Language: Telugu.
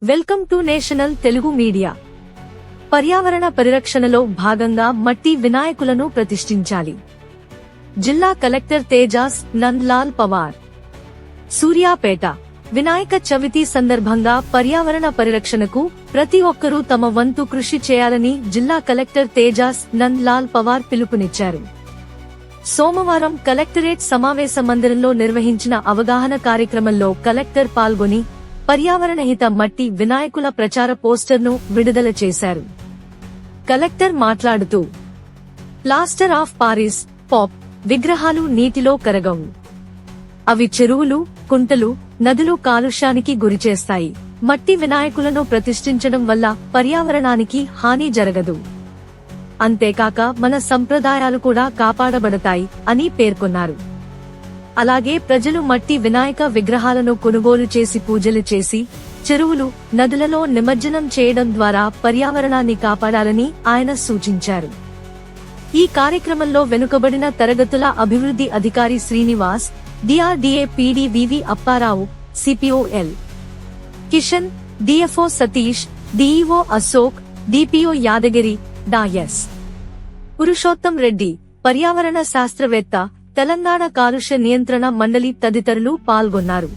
Welcome to national Telugu media. పర్యావరణ పరిరక్షణలో భాగంగా మట్టి వినాయకులను ప్రతిష్ఠించాలి. జిల్లా కలెక్టర్ తేజాస్ నందలాల్ పవార్. సూర్యాపేట వినాయక చవితి సందర్భంగా పర్యావరణ పరిరక్షణకు ప్రతి ఒక్కరూ తమ వంతు కృషి చేయాలని జిల్లా కలెక్టర్ తేజాస్ నందలాల్ పవార్ పిలుపునిచ్చారు. సోమవారం కలెక్టరేట్ సమావేశ మందిరంలో నిర్వహించిన అవగాహన కార్యక్రమంలో కలెక్టర్ పాల్గొని పర్యావరణహిత మట్టి వినాయకుల ప్రచార పోస్టర్ను విడుదల చేశారు. కలెక్టర్ మాట్లాడుతూ, ప్లాస్టర్ ఆఫ్ పారిస్ పాప్ విగ్రహాలు నీటిలో కరగవు. అవి చెరువులు, కుంటలు, నదులు కాలుష్యానికి గురిచేస్తాయి. మట్టి వినాయకులను ప్రతిష్ఠించడం వల్ల పర్యావరణానికి హాని జరగదు. అంతేకాక మన సంప్రదాయాలు కూడా కాపాడబడతాయి అని పేర్కొన్నారు. అలాగే ప్రజలు మట్టి వినాయక విగ్రహాలను కొనుగోలు చేసి పూజలు చేసి చెరువులు, నదులలో నిమజ్జనం చేయడం ద్వారా పర్యావరణాన్ని కాపాడాలని ఆయన సూచించారు. ఈ కార్యక్రమంలో వెనుకబడిన తరగతుల అభివృద్ధి అధికారి Srinivas, DRDA PD VV Apparao, CPO L Kishan, DFO Satish, DEO Ashok, DPO Yadagiri, డాఎస్ పురుషోత్తం రెడ్డి, పర్యావరణ శాస్త్రవేత్త, తెలంగాణ కాలుష్య నియంత్రణ మండలి తదితరులు పాల్గొన్నారు.